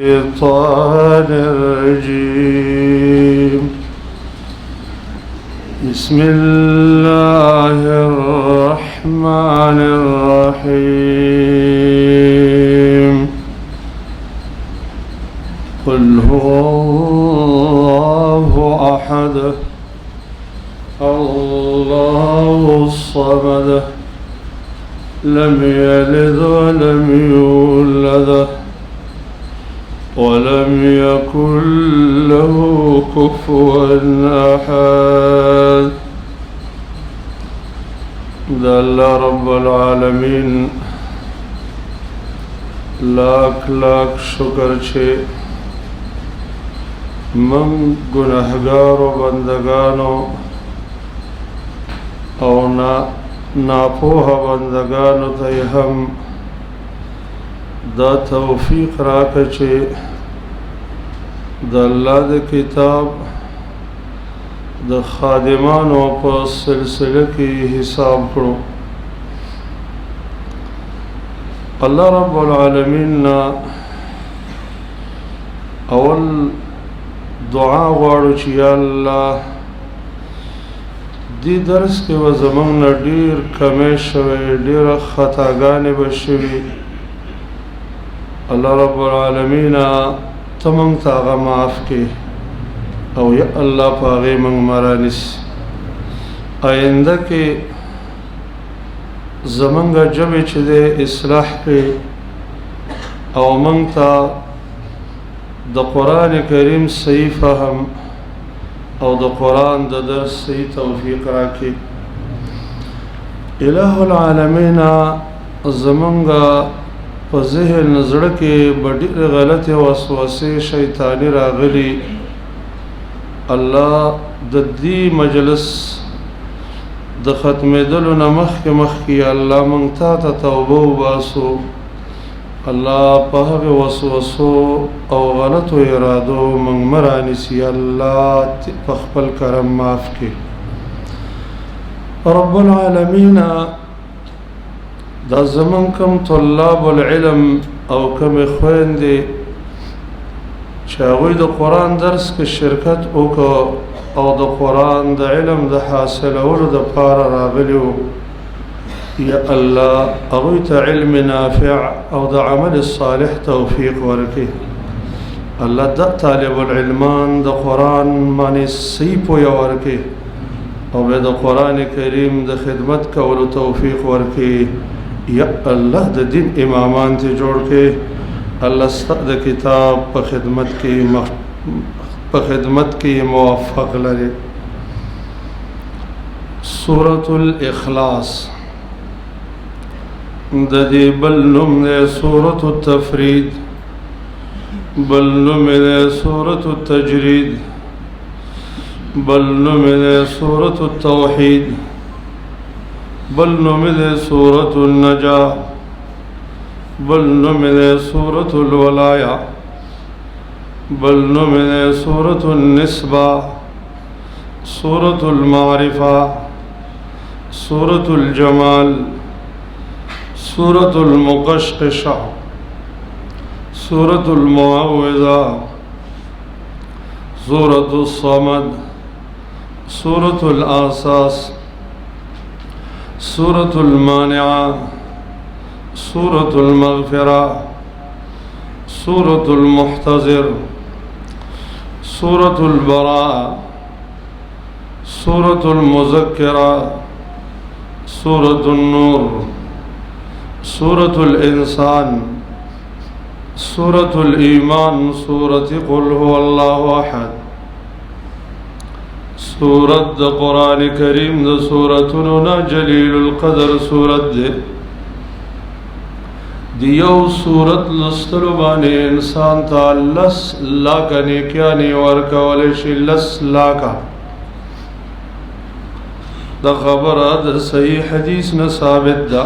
الشيطان الرجيم بسم الله الرحمن الرحيم قل هو الله أحد الله الصمد لم يلد ولم يولد ولم يكن له كفوا أحد. دا اللہ رب العالمین لاکھ لاکھ شکر چھے من گناہگار و بندگانو او ناپوہ بندگانو تی ہم دا توفیق راکا چھے دا اللہ دا کتاب دا خادمانو پا سلسلہ کی حساب کرو. اللہ رب العالمین نا اول دعا غوارو چی یا اللہ دی درس کے وزمان دیر کمی شوی دیر خطاگانی بشوی اللہ رب العالمین تمنگ تاغا معاف کے او یا اللہ پاغی منگ مرانس آئندہ کے زمانگا جب چدے اصلاح کے او منگ تا دا قرآن کریم صحیح فهم او دا قرآن دا درس صحیح توفیق راکی. الہ العالمین زمانگا پا ذہن نظرکی بڑی غلط وسوسے شیطانی راغلی اللہ دا دی مجلس دا ختم دلو نمخ کے مخ کی اللہ منگتا تا توبو باسو اللہ پاہب وسوسو او غلط و ارادو منگ مرانسی اللہ پخپل کرم معاف کی. رب العالمین دا زمان کم طلاب العلم او کم اخوین دے چاوی دا قرآن درس کے شرکت اوکا او دا قرآن دا علم دا حاصل اولو دا پارا راغلیو یا اللہ اغوی تا علم نافع او دا عمل صالح توفیق ورکی. اللہ دا طالب العلمان دا قرآن مانی سیپو یا ورکی او بے دا قرآن کریم دا خدمت کولو توفیق ورکی. یا اللہ دا دین امامان تی جوڑ کے اللہ استاد کتاب پا خدمت کی موفق لرے. سورة الاخلاص دا دی بلنم دے سورة التفرید بلنم دے سورة التجرید بلنم دے سورة التوحید بلنم دے سورة النجاة بلنم دے سورة الولاية بلنم دے سورة النسبة سورة المعرفة سورة الجمال سورة المقشقشة سورة المعوذة سورة الصمد سورة الآساس سورة المانعة سورة المغفرة سورة المحتضر سورة البراءة سورة المذكرة سورة النور سورة الإنسان سورة الإيمان سورة قل هو الله أحد. سورة قرآن کریم دا سورتنا جلیل القدر سورت دے دیو سورت لستلو بانے انسان تا لس لاکا نیکیانی ورکا ولیشی لس لاکا. دا خبر دا صحیح حدیث ثابت دا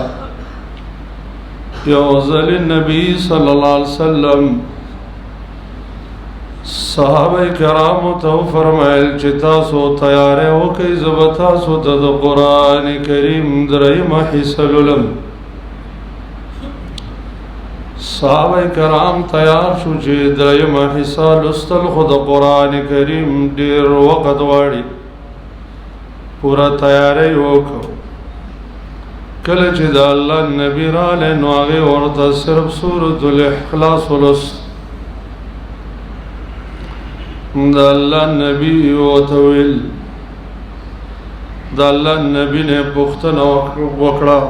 یوزل النبی صلی اللہ علیہ وسلم صحابہ کرام تو فرمائل چتاسو تیارے ہو کئی زبتاسو تد قرآن کریم درہی محیص للم صحابه کرام تیار شو چې درېمه حصہ لوستل خو د قرآن کریم ډېر وخت غواړي پورا تیاری وکړو کله چې د الله نبی راغی نو هغې ورته صرف سورة الاخلاص ولوست د الله نبی ورته ویل د الله نبی نه پوښتنه وکړه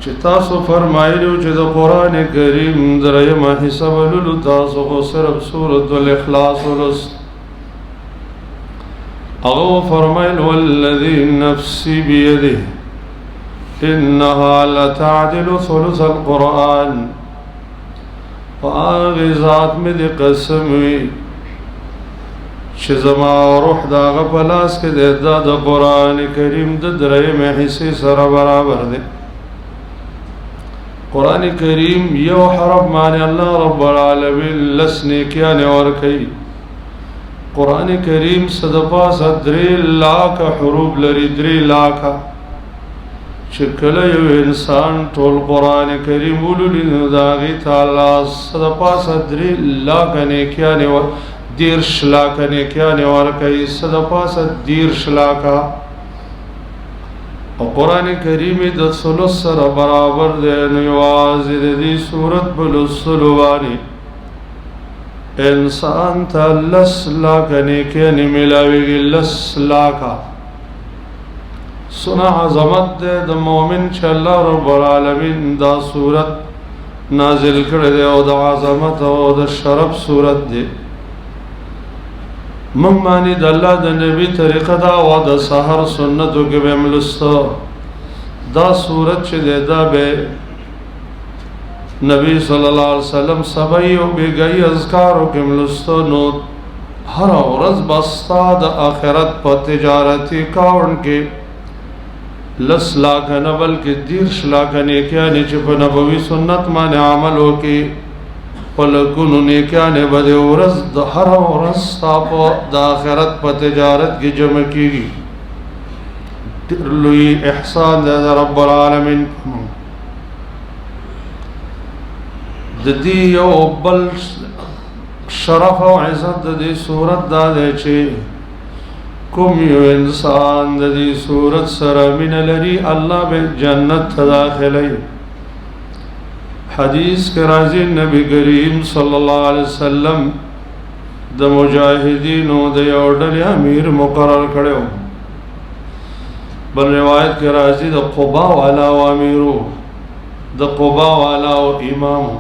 چې تاسو فرمایلو چې د قرآن کریم درېیمه حصه به لولو تاسو خو صرف سورة الاخلاص ولوست هغه فرمایل والذي نفسي بيده انها لتعدل ثلث القرآن فآغی ذات میں دی قسم وی چې زما روح داغه پلاس کې د قرآن کریم د درېیمه حصې سره برابر دی قرآن کریم یو حرف معنی الله رب العالمین لس نیکیانې ورکوي قرآن کریم صد پاسه 3 لاکھ حروف لري 3 لاکھ چې کله یو انسان ټول قرآن کریم ولولي نو د هغې تعالی صد پاسه 3 لاکھ نیکیانې 10 لاکھ نیکیانې ورکوي صد پاسه 10 لاکھ او قرآن کریم د ثلث سره برابر دی نو یوازې د دې صورت په لوستلو باندې انسان ته 10 لاکھ نیکیانې میلاویږي 10 لاکھ سنا عظمت دے د مومن چې الله رب العالمین دا صورت نازل کړی دی او د عظمت او د شرف صورت دی من معنی د الله د نبی طریقه دا او د سحر سنتو کې به ملسته دا صورت چې دی دا به نبی صلی الله علیه وسلم سبعی او بیگئی اذکارو کې ملسته نو هر ورځ بستا د آخرت په تجارتی کاون کې 10 لاکھ نه بلکې 10 لاکھ نیکیانې چې په نبوي سنت باندې عمل وکړي په لکونو نیکیانې به د ورځ د هر ورځ ستا په د آخرت په تجارت کې جمع کېږي ډېر لوی احسان دی د رب العالمین د دې یو بل شرف او عزت د دې صورت دا دی چې کوم یو انسان د دې صورت سره مینه لري الله به جنت ته داخلوي حدیث کې راځي نبی کریم صلی الله علیه وسلم د مجاهدینو د یو ډلې امیر مقرر کړو بل روایت کې راځي د قبا والا او امیرو د قبا والا او امامو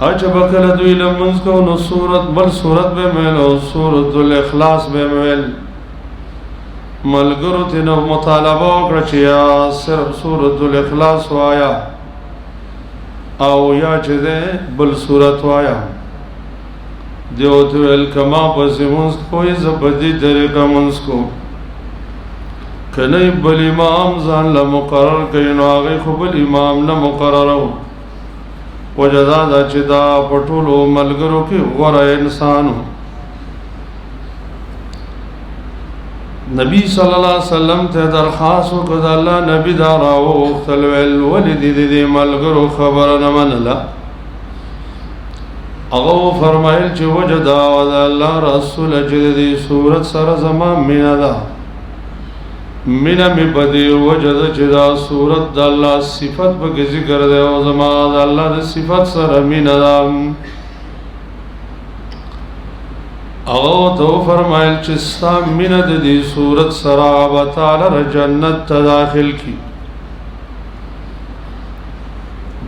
اچھا بکل دوی لمنز کو نو صورت بل صورت بے میل او صورت الاخلاص بے میل ملگرو تینو مطالبہ وکړه صرف صورت الاخلاص وایا او یا چې ده بل صورت وایا دیو تو الکما پس منز کوئی زبدی طریقہ منز کو کنی بل امام ځان له مقرر کړي نو هغه خو بل امام نه مقرر وجدا دا چې دا پټولو ملګرو کې غوره انسانو نبی صلی الله علیه وسلم ته درخواست وکړه الله نبی دا راوغوښتل ویل ولې دې ملګرو خبره نه منله هغه فرمایل چې وجدا او د الله رسول چې دې صورت سره زما مینه ده مینا می بدی وجد چې دا صورت د الله صفت په ذکر دی او زما د الله د صفت سره مینا ده او تو فرمایل چې ستا مینا د دې صورت سره به تعالی جنت ته داخل کی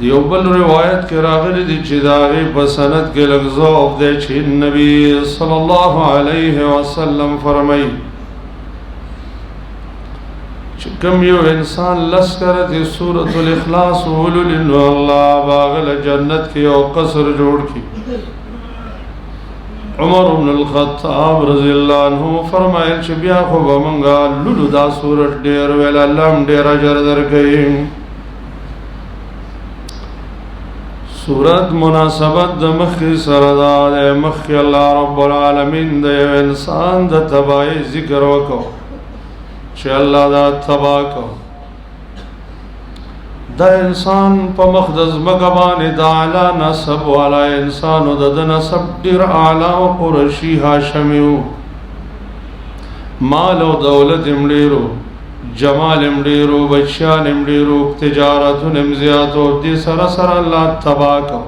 دیو بل روایت کې راغلی دی چې دا غي په سند کې لفظو او د چې نبی صلی الله علیه وسلم فرمایي کم یو انسان لسکر دی سورة الاخلاص ولول انو اللہ باغل جنت کی او قصر جوڑ کی عمر بن الخطاب رضی اللہ عنہ فرمائل چھ بیا خوبا منگا لولو دا سورت دیر ویل اللہ ہم دیر اجر در کئیم سورت مناسبت دا مخی سردا دے مخی اللہ رب العالمین دے انسان دا تباہی ذکر وکو چې الله دا تبا کو دا انسان په مقدس مګبانې د اعلی نسب والا انسان او د نسب ډیر اعلی او قرشي هاشمي مال او دولت امډیرو جمال امډیرو بچیان امډیرو تجارتونه زیاتو دي سره سره الله تباکو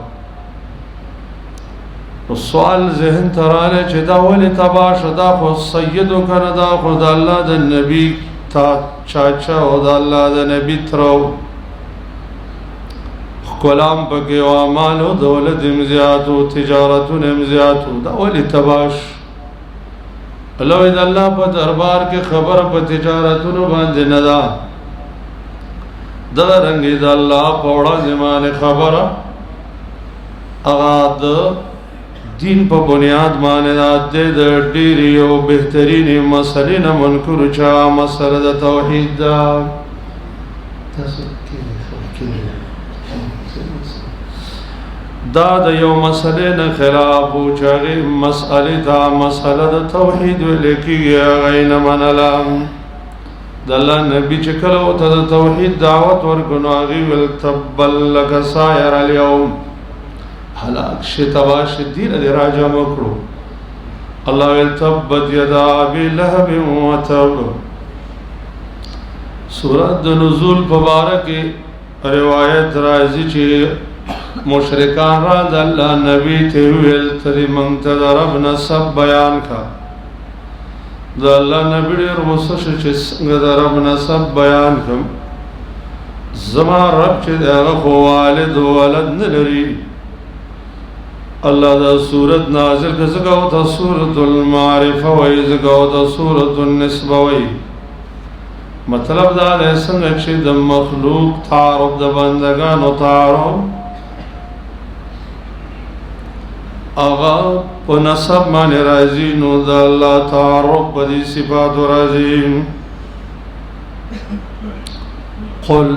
سوال ذهن تراله چې دا ولې تبا شدا خو سیدو کنه دا خو د الله د نبی تا چاچا او د الله د نبی ترو کلام پکې او اعمال او دولت امزیاتو تجارتونه امزیاتو دا ولې تباش الله د الله په دربار کې خبر په تجارتونو باندې نه دا رنګ د الله په وړاندې باندې خبره هغه د دین په بنیاد باندې د ډېر یو بهترین مسلې نه منکر چا مسله د توحید دا تاسو دا د یو مسلې نه خلاف او چاغي مسئله دا مسله د توحید ولیکي غین منلام د الله نبی چې کله او ته توحید دعوت ورکونو غي ول تبل لك سائر اليوم هلاك شتواش دین د راجا مکړو الله ول تبت يدا ابي لهب وتب سورۃ نزول مبارک روایت راځي چې مشرکان را د الله نبی ته ویل تری مونږ ته ربنا سب بیان کا د الله نبی ډېر وسه چې څنګه د ربنا سب بیان کوم زما رب چې هغه خو والد ولد نه لري الله دا سورۃ نازل کړه او دا سورۃ المعارفه وای زګه او دا سورۃ النسب وای مطلب دا ده څنګه چې د مخلوق تعارف د بندگانو تعارف آغا په نسب باندې راځي نو د الله تعارف په دې صفات راځي قل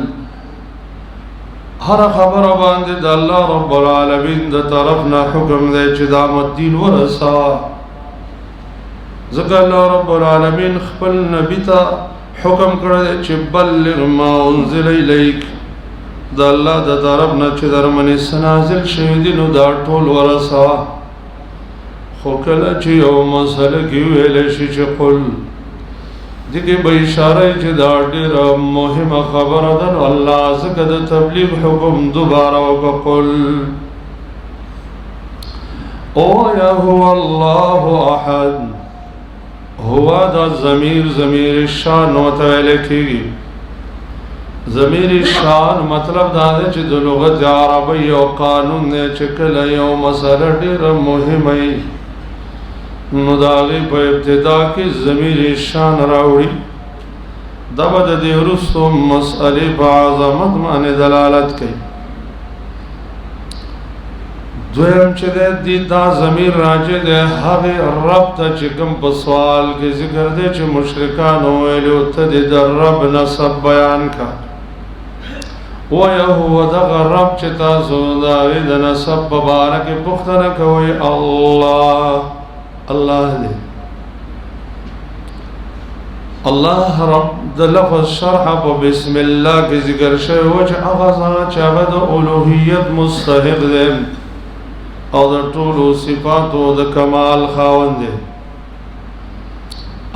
هر خبر باندې د الله رب العالمین د طرف نه حکم دی چې دا مدین ورسا ځکه الله رب العالمین خپل نبی ته حکم کړی چې بلغ ما انزل الیک د الله د طرف نه چې درمنې نازل شوی دی نو دا ټول ورسا خو کله چې یو مسله کې ویل شي چې قل دغه به اشاره چې دا ډېره مهمه خبره ده نو الله ځکه د تبلیغ حکم دوباره وکړ او یا هو الله احد هو دا ضمیر شان وتعال کیږي ضمیر شان مطلب دا دی چې د لغت عربی او قانون نه چې کله یو مسله ډېره مهمه نو دا غي په ابتدا کې ضمیر شان راوړي دا به د دې وروستو مسئلې په عظمت باندې دلالت کوي دویم چې د دا ضمیر راځي د هغه رب ته چې کوم په سوال کې ذکر دی چې مشرکان ویلو ته د رب نسب بیان کا وهو دغه رب چې تاسو دا د نسب مبارک پوښتنه کوي الله دې الله رب د لفظ شرح په بسم الله کې ذکر شوی و چې هغه ذات چې هغه د الوهیت مستحق دی او د ټولو صفاتو د کمال خاوند دی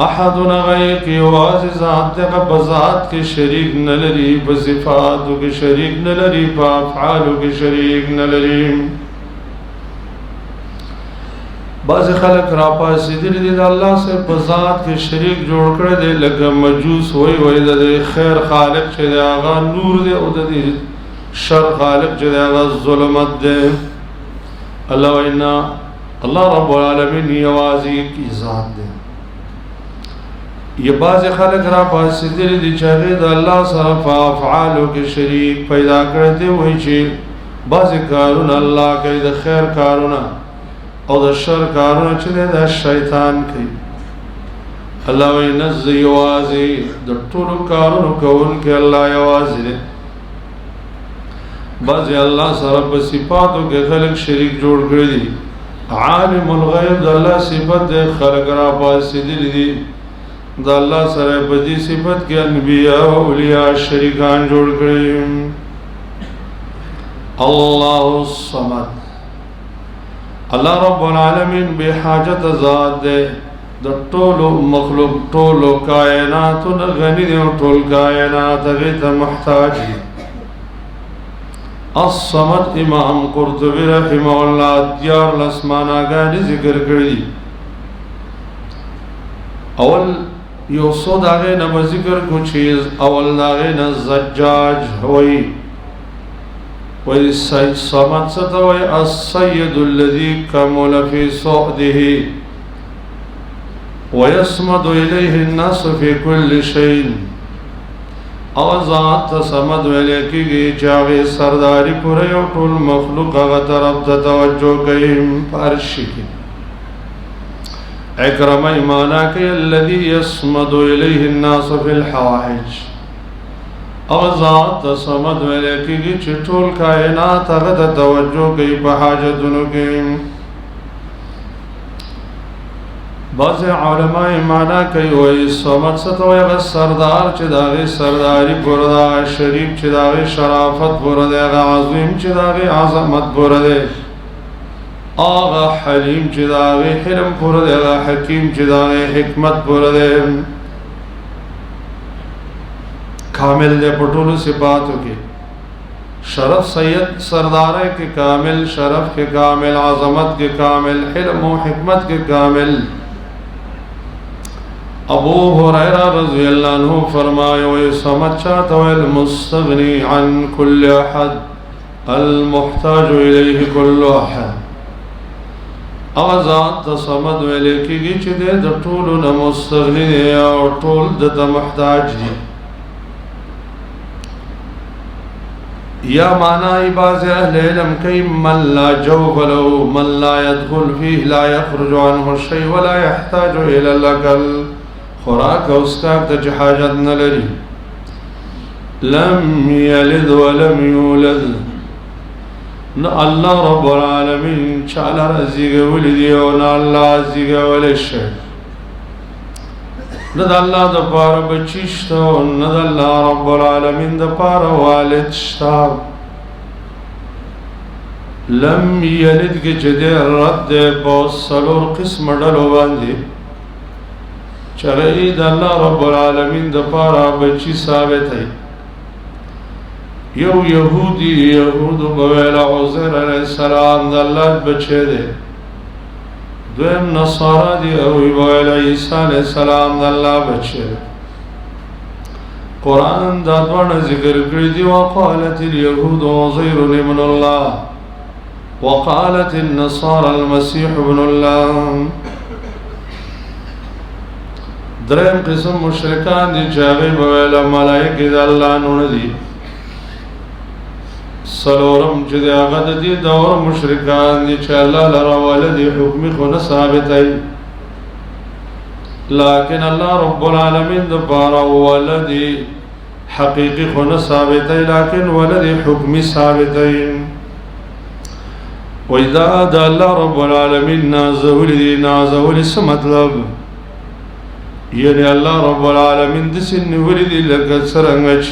احدنا غیر کی واز ذات دغه بذات کې شریک نه لري په صفاتو کې شریک نه لري په افعالو کې شریک نه لري بعض خلق را پاسې دي د الله سره په ذات کې شریک جوړ کړي دي لکه مجوس وای د خیر خالق چې هغه نور دی او د شر خالق چې هغه ظلمت دی الله وینا الله رب العالمین یوازې کی ذات دی یہ بعض خلق را پاسې دي چې د الله سره په افعالو کې شریک پیدا کړي دي وای چې بعض کارونه الله کوي د خیر کارونه او د شر کارونه چې د شیطان کوي الله وی نزه یوازې د ټولو کارونو کوونکی الله یوازې دی بعضې الله سره په صفاتو کې خلق شریک جوړ کړي دي عالم الغیب د الله صفت دی خلق را پاسېدلي دي د الله سره په دې صفت کې انبیا او اولیاء شریکان جوړ کړي الله الصمد. الله رب العالمین بے حاجت ذات دے، د ټولو مخلوق ټولو کائناتو نه غنی دی او ټول کائنات هغې ته محتاج دي. الصمد امام قرطبی رحمه الله 14 معناګانې ذکر کړي دي. اول یو څو د هغې نه به ذکر کو چې اول د هغې نه زجاج وایي صمد څه ته وایي؟ السید الذي کمل فی صعده ويصمد إليه الناس في كل شيء. او ذات ته صمد ویل کېږي چې هغې سرداري پوره یو ټول مخلوق هغه طرف ته توجه کوي په هر شي کې. اکرمه معنا کوي الذي يصمد إليه الناس في الحوائج. او ذات ته صمد ویل کېږي چې ټول کائنات هغه ته توجه کوي په حاجتونو کې. بعض علماء معنا کوي وایي صمد څه ته وایي؟ هغه سردار چې د هغې سرداري پوره ده، هغه شریف چې د هغې شرافت پوره دی، هغه عظیم چې د هغې عظمت پوره دی، هغه حلیم چې د هغې حلم پوره دی، هغه حکیم چې د هغې حکمت پوره دی. کامل دی په ټولو صفاتو کې. شرف سید سردارۍ کې کامل، شرف کې کامل، عظمت کې کامل، حلم و حکمت کې کامل. ابو هریرہ رضی اللہ عنہ فرمائے وی صمد چاہتا ہے المستغنی عن کل احد المحتاج الیہ کل احد. ذات تا صمد ویلے کی گی چی دے دا طول نا مستغنی دے اور طول دا محتاج دی. یا معنی بعض اہل علم کئی من لا جوف له من لا يدخل فيه لا يخرج عنه الشيء ولا يحتاج الى الاكل. خوراک او اسکاک ته چې حاجت نه لري. لم یلد ولم یولد. نه الله رب العالمین چاله را زیږولی دی او نه الله زیږولی شي. نه د الله دپاره بچي شته او نه د الله رب العالمین دپاره والد شته. لم یلد کې چې دی رد دی په څلور قسمه ډلو باندې چرئی دا اللہ رب العالمین دا پارا بچی ثابت ہے. یو یہودی یہودو بویل عزیر علیہ السلام دا اللہ بچے دے. دویم نصارا دی اوی بویل عیسیٰ علیہ السلام دا اللہ بچے دے. قرآن دا دوان ذکر کردی وقالت الیہود عزیر ابن اللہ وقالت النصارى المسیح ابن اللہ. درم قسم مشرکان دی چاگئی بویلا ملائکی دا اللہ نون دی. سلورم چی دی آغد دی دور مشرکان دی چا اللہ لرا والدی حکمی خون ثابت ہے. لیکن اللہ رب العالمین دا پارا والدی حقیقی خون ثابت ہے لیکن والدی حکمی ثابت ہے. وَإِذَا دا اللہ رب العالمین نازولی دی نازولی سے مطلب یعنی اللہ رب العالمین دسی نوری دی لگت سرنگچ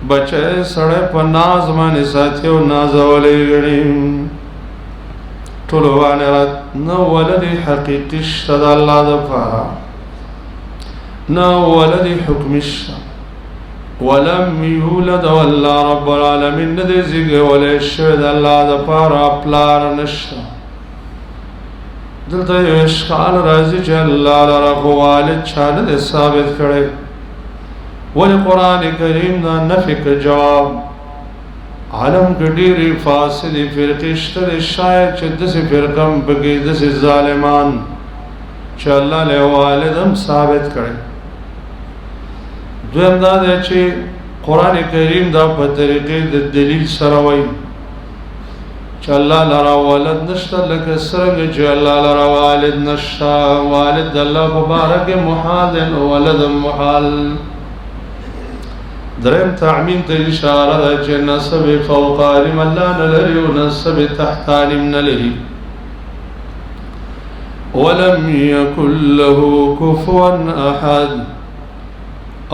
بچے سڑے پا ناز مانی ساتھی و نازولی گڑیم طلوانی رات نو ولدی حقیقی شد اللہ دفارا نو ولدی حکمش ولم یولد واللہ رب العالمین ندی زیگی ولی شد اللہ دفارا پلار نشتا. دلتا یو اشکال رازی چه اللہ لرخو والد چانه ده ثابت کرده. ولی قرآن کریم دا نفی کا جواب عالم کدیری فاصلی فرقشت ده شاید چه دسی فرقم بگی دسی ظالمان چه اللہ لے والدم ثابت کرده. دویم دا ده چه قرآن کریم دا پا طریقی دا دلیل سروی چه اللہ لرا والد نشتا لکه سرنگ چه اللہ لرا والد نشتا. والد اللہ مبارک محال دین ولد محال. درم تعمیم تا اشاره دا چه نصب فوق علم اللہ نلری و نصب تحت علم نلری. ولم يكن له كفوا احد.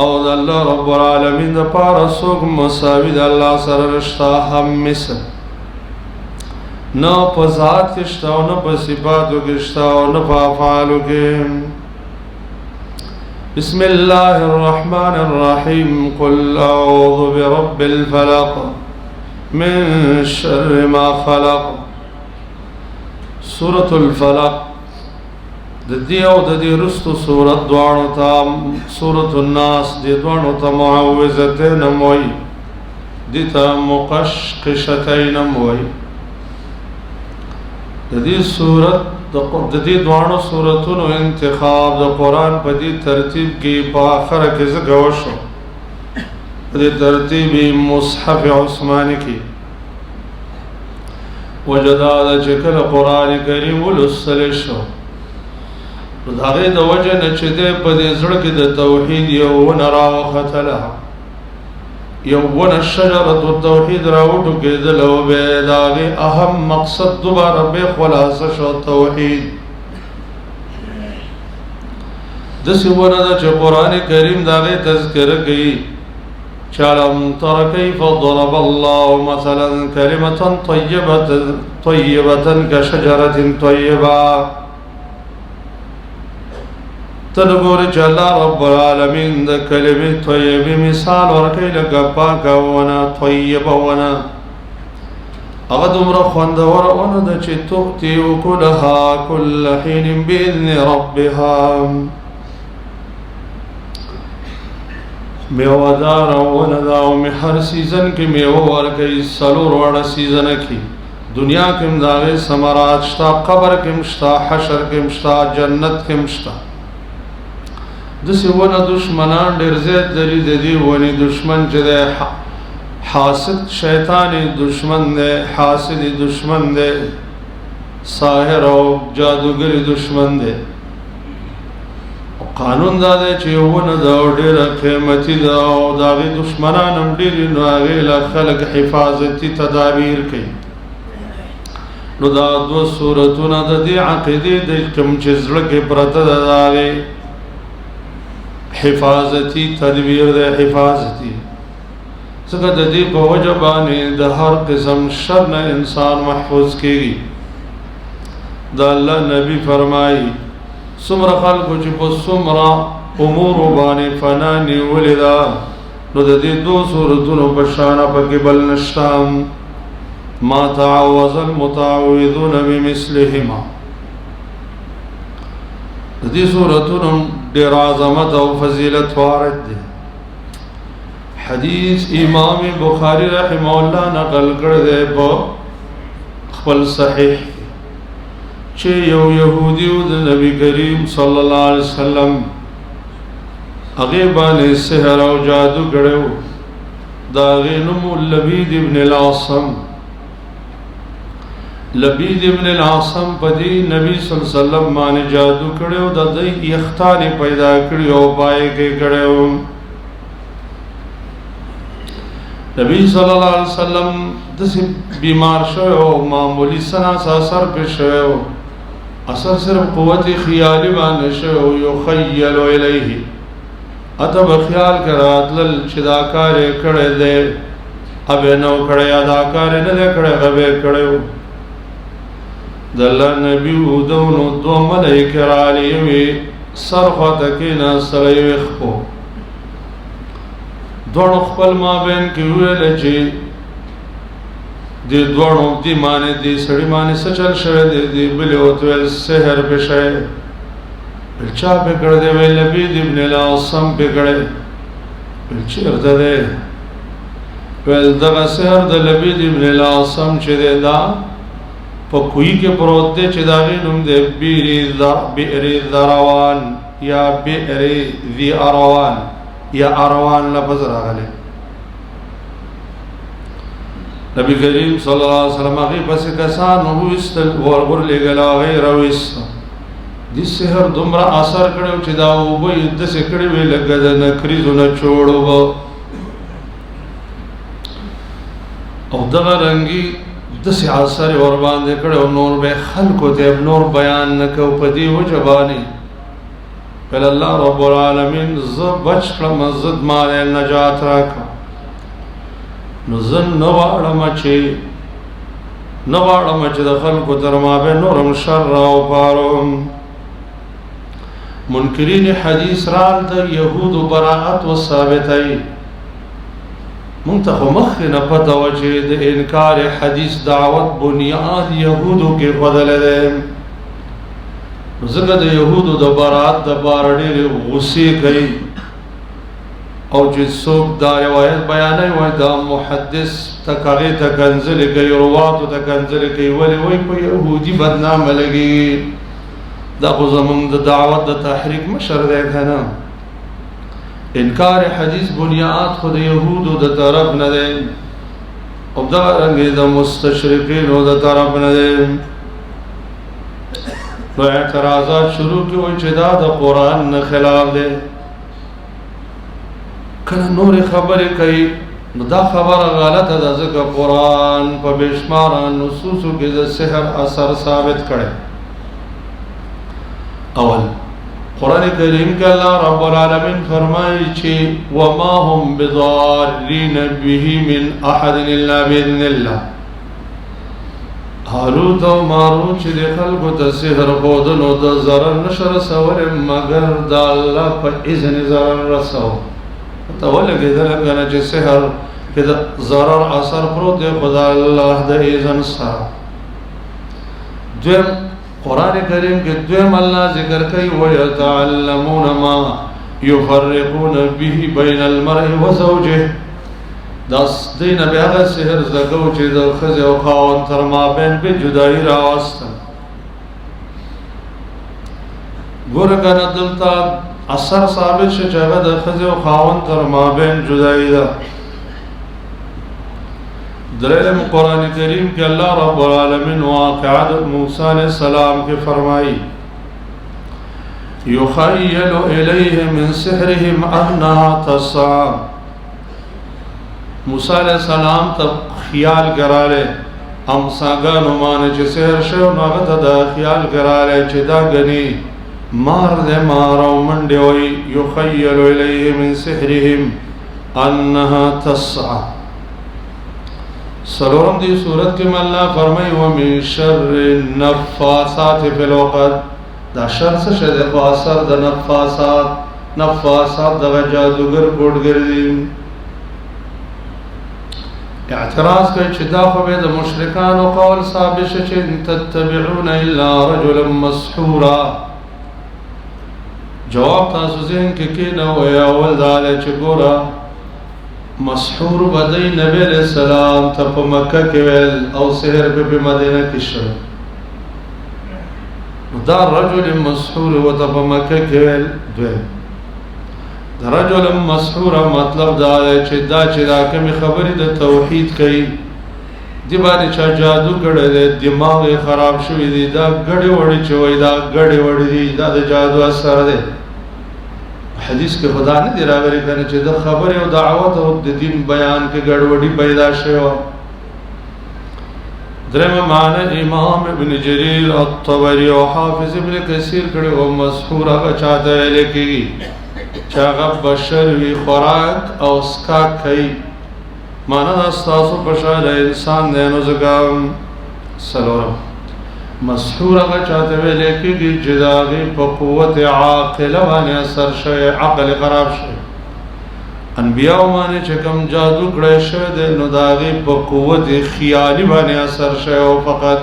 او د الله رب العالمین د پاره څوک مساوي د الله سره رشته هم مثل نه په ذات کې شته او نه په صفاتو کې شته او نه په افعالو کې. بسم الله الرحمن الرحيم قل أعوذ برب الفلق من شر ما خلق. سورة الفلق د دې او د دې رستو سورۃ دوانو ته سورۃ الناس دې دوانو ته معوذتين موي دې ته مقشقشتين موي. د دې سورۃ د دې دوانو سورتونو انتخاب د قرآن په دې ترتیب کې په آخره کې ځکه وشو په دې ترتیب مصحف عثماني کې وجه دا ده چې کله قرآن کریم ولوستل شو نو د هغې د وجه نه چې دی په دې زړه کې د توحید یو ونه راوختله یو ونه شجرة التوحید راوټوکېدل او بیا د هغې اهم مقصد دوباره بیا خلاصه شو توحید. داسې ونه ده چې قرآن کریم د هغې تذکره کوي چې الم تر کیف ضرب الله مثلا کلمة طیبة کشجرة طیبة. تنگوری چې الله رب العالمین د کلمې طیبې مثال ورکوي لکه پاکه ونه طیبه ونه هغه دومره خوندوره ونه ده چې تؤتي اکلها کل حین باذن ربها. میوه داره ونه ده او هر سیزن کې میوه ورکوي څلور واړه سیزنه کې دنیا کې هم د هغې ثمرات شته قبر کې هم شته حشر کې هم شته جنت کې هم شته. داسې ونه دشمنان ډېر زیات لري د دې ونې دشمن چې دی حاسد شیطاني دشمن دی حاسدي دشمن دی ساحر او جادوګري دشمن دی. قانون دا دی چې یو ونه ده او ډېره قیمتي ده او د هغې دشمنان هم ډېرې نو هغې له خلک حفاظتي تدابیر کوي. نو دا دوه صورتونه د دې عقیدې د کوم چې زړه کې پرته ده د هغې حفاظتی تدبیر ده حفاظتی څنګه د دې په وجه باندې د هر قسم شر نه انسان محفوظ کیږي. د الله نبی فرمایي څومره خلکو چې په څومره امور باندې فنا نیولې ده نو د دې دوه صورتونو په شانه پکې بل نشته. ما تعوذ المتعوذون بمثلهما. د دې صورتونو ډېر عظمت او فضیلت وارد دي. حدیث امام بخاری رحمه الله نقل کړی دی په خپل صحیح چې یو یهودي و د نبی کریم صلی الله علیه وسلم هغې باندې سحر او جادو کړی و. د هغې نوم لبید ابن العاصم. لبید ابن العاصم په دې نبی صلی الله علیه وسلم باندې جادو کړی و د دوی یختانې پیدا کړي او پای کې کړی و. نبی صلی الله علیه وسلم داسې بیمار شوی او معمولی سناس اثر پې شوی و اثر صرف قوت خیالي باندې شوی و یخیل الیه اته به خیال کې راتلل چې دا کار یې کړی دی ابې نه و کړی یا دا کار یې نه دی کړی هغه به یې کړی و. د الله نبي ودونو دوه ملایکې راغلې یوې سر خواته کېناستله یوې خپو دواړو خپل مابین کې وویله چې دې دواړو دې باندې دې سړي باندې څه چل شوی دی دې بلې ورته ویل سحر پې شوی. ویل چا پې کړی دی؟ ویل لبید ابن العاصم پې کړی. ویل چېرته دی؟ ویل دغه سحر د لبید ابن العاصم چې دی دا په کوی کې پروت دی چې د هغې نوم دی بئر ذروان یا بئر ذی اروان یا اروان لفظ راغلی. نبی کریم صلی الله علیه وسلم هغې پسې کسان وویستل ورغورلېږل او هغې راویسته. دې سحر دومره اثر کړی چې دا اوبه یې داسې کړې وې لکه د نکریزو نه چوړ اوبه او دغه رنګي داسې اثر یې ورباندې کړی او نور به خلکو ته نور بیان نه کوو په دې وجه باندې قال الله رب العالمین بچ کړم زد مال نجات راکړه نو زن نواړم چې د خلکو تر مابین نورم شر او پاروم منکرین حدیث رال د یهودو براءت و ثابتای مونږ ته خو مخکې نه پته وه چې د انکار حدیث دعوت بنیاد یهودو کې ښودلی دی ځکه د یهودو د براءت دپاره ډېرې غصې کوي او چې څوک دا روایت بیانوي وایي دا محدث هغې ته کنځلې کوي رواتو ته کنځلې کوي ولې وایي په یهودي بدنامه لګېږي دا خو زمونږ د دعوت د تحریک مشر دی که نه انکار حدیث بنیاد خو د یهودو د طرف نه دی او دغرنګې د مستشرقینو د طرف نه دی نو اعتراضات شروع کړي وایي چې دا د قرآن نه خلاف دی کله نورې خبرې کوي نو دا خبره غلطه ده ځکه قرآن په بېشماره نصوصو کې د سحر اثر ثابت کړی اول قرآن کریم کې الله رب العالمین فرمایي چې وما هم بضارین به من احد الا باذن الله هاروت او ماروت چې د خلکو ته سحر ښودنو د ضرر نشه رسولی مګر د الله په اذن ضرر رسو ته ولګېدله که نه چې سحر کې د ضرر اثر پروت دی خو د الله د اذن سره دویم قرآن کریم کې دویم الله ذکر کوي وَيَتَعَلَّمُونَ مَا يُفَرِّقُونَ بِهِ بَيْنَ الْمَرْءِ وَزَوْجِهِ دا دین بیا هغه سحر زده کوو چې د ښځې او خاوند تر مابین به جدایي راوسته ګوره که نه دلته اثر ثابت شو چې هغه د ښځې او خاوند تر مابین جدایي ده دریم قرآن کریم کې الله رب العالمین واقعه د موسی علیہ السلام کې فرمایي یخیل الیه من سحرهم انها تسعى موسی علیہ السلام ته خیال کراله امساګانو باندې چې سحر شو نو هغه ته دا خیال کراله چې دا غني مار دې مارو منډه وي یخیل الیه من سحرهم انها تسعى سلورم دی صورت کې الله فرمایي ومن شر النفاثات فی العقد دا شر څه شی دی په اثر د نفاثات دغه جادوګر ګوډګر دي اعتراض کوي چې دا خو به د مشرکانو قول ثابت شي چې تتبعون الا رجلا مسحورا جواب تاسو ذهن کې کېنه وایي اول دا دی چې ګوره مسحور بدی نبی علیہ السلام ته په مکه کې ویل او سحر په مدینه کې شو دا رجل مسحور و ته په مکه کې ویل دوی دا رجل مسحور مطلب دا چې دا کومې خبرې د توحید کوي دی باندې چا جادو کړی دی دماغ یې خراب شوی دی دا ګډې وړې چې وایي دا ګډې وړې دي دا د جادو اثر دی حدیث کې خدا نه دی راغلی کنه چې د خبرې او دعوت او د دین بیان کې ګډوډي پیدا شوه درېمه معنی امام ابن جریر الطبري او حافظ ابن کثیر کړي او مسحور هغه چاته ویل کېږي چې هغه بشر وي خوراک او څښاک کوي معنی دا ستاسو په شان انسان دی نو ځکه څلورم مسحور هغه چاته ویل کېږي چې د هغې په قوت عاقله باندې اثر شوی عقل خراب شوی انبیاء باندې چې کوم جادو کړی شوی دی نو د هغې په قوت خیالي باندې اثر شوی او فقط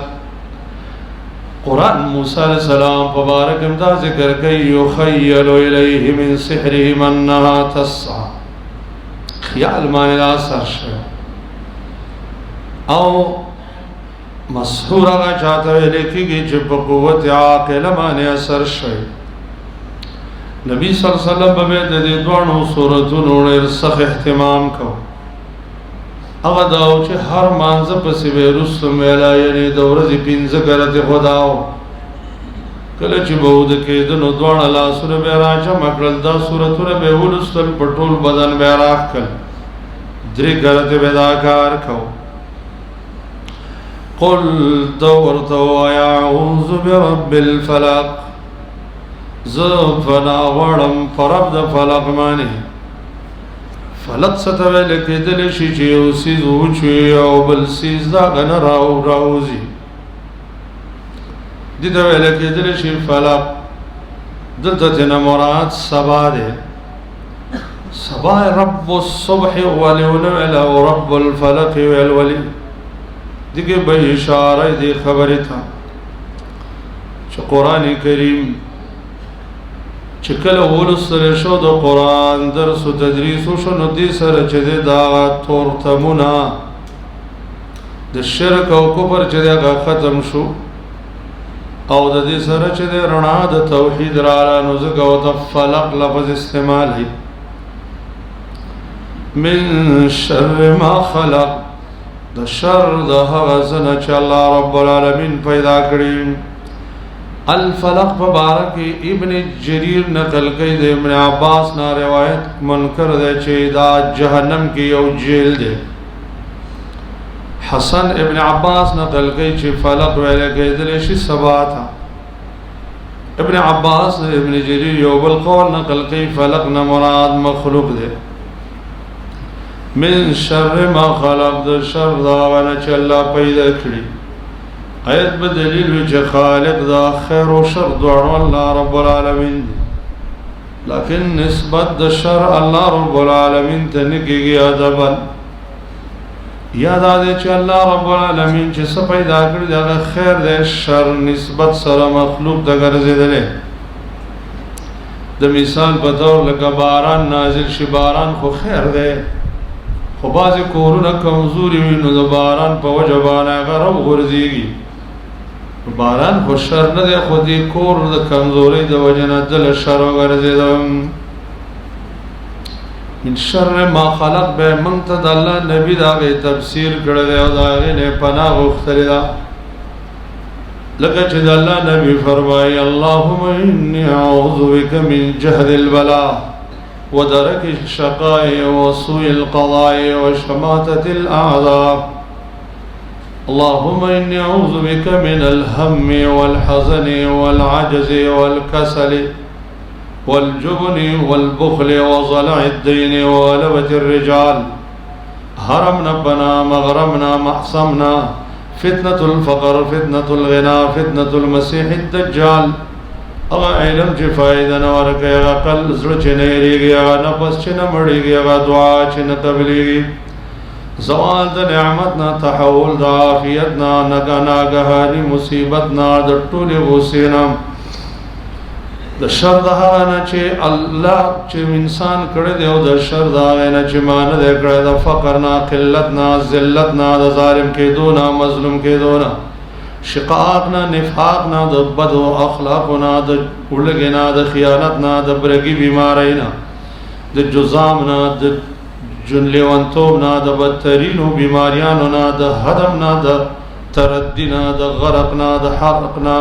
قرآن موسی علیہ السلام په باره کې هم دا ذکر کوي یخیل الیه من سحرهم انها تسعى خیال باندې دا اثر شوی او مسحور هغه چاته ویل کېږي چې په قوت عاقله باندې اثر شوی نبی صلی الله علیه وسلم به د دې دواړو صورتونو ډېر سخت اهتمام کو هغه دا چې هر مانځه پسې به وروسته ویلا یعنې د ورځې 5 کرته خدا کله چې به ود کېده نو دواړه لاسونه به راجمع کړل دا صورتونه به ولوستل په ټول بدن به راښکل 3 کرته به دا کار کو قل دورت ويعوذ برب الفلق زه فنا غواړم په رب د فلق باندې. فلق څه ته ویل کېدلی شي چې یو څیز وچوي او بل څیز د هغه نه راوځي، دې ته ویل کېدلی شي فلق. دلته ترې نه مراد سبا دی. سبا رب الصبح ولی ونه ویل او رب الفلق ویل ولی. دې کې به اشاره دې خبرې ته چې قرآن کریم چې کله ولوستل شو د قرآن درس و تدریس وشو، نو دې سره چې دی دا تورتمونه د شرک او کفر چې دی هغه ختم شو، او د دې سره چې دی رڼا د توحید راغله. نو ځکه ورته فلق لفظ استعمال من شر ما خلق، د شر د هغه څه نه چې الله رب العالمین پیدا کړي. الفلق مبارک ابن جریر نقل کئی دے ابن عباس نا روایت منکر دے چے دا جہنم کی یو جیل دے. حسن ابن عباس نقل کئی چے فلق ویلے کئی دلے شی سبا تھا. ابن عباس ابن جریر یو بالقول نقل کئی فلق نمراد مخلوق دے. من شر ما خلق دا شر دا وانا چے اللہ پیدا کری. آیت بدلیل وی چې خالق دا خیر و شر دوړو الله رب العالمین دی، لیکن نسبت د شر الله رب العالمین ته نه کېږي ادبا. یاد دی چې الله رب العالمین چې څه پیدا کړی دی هغه خیر دی، شر نسبت سره مخلوق ته ګرځېدلی. د مثال په طور لکه باران نازل شي، باران خو خیر دی، خو بعضې کورونه کمزوري وي نو د باران په وجه باندې هغه راوغورځېږي. باران خو شر نه دی، خو دې کور د کمزورۍ د وجه نه دله شر وګرځېده. من شر ما خلق به موږ ته د الله نبي د هغې تفسیر کړی دی او د هغې نه پناه غوښتلې ده. لکه چې د الله نبي فرمایي اللهم اني اعوذ بك من جهد البلاء ودرك الشقاء وسوء القضاء وشماتة الأعداء. اللهم إني أعوذ بك من الهم والحزن والعجز والكسل والجبن والبخل وضلع الدين وغلبة الرجال. هرمنا بنا مغرمنا محصمنا فتنة الفقر فتنة الغنى فتنة المسيح الدجال. اغا علم چی فائدہ نورکی، اغا قلب زر چی نیریگی، اغا نفس چی نمڑیگی، اغا دعا چی نتبلیگی. زوال دا نعمتنا، تحول دا عافیتنا، ناگہانی مصیبتنا، دا طول غسینا، دا شر دا غانا چی اللہ چی انسان کردے او دا شر دا غانا چی ماندے کردے دا فقرنا، قلتنا، ذلتنا، دا ظالم کے دونا، مظلوم کے دونا، شقاقنا، نفاقنا، دا بد و اخلاقنا، دا اولگنا، دا خیانتنا، دا برگی بیمارینا، دا جزامنا، دا جنلیوانتوبنا، دا بدترینو بیماریانونا، دا حدمنا، دا تردینا، دا غرقنا، دا حرقنا،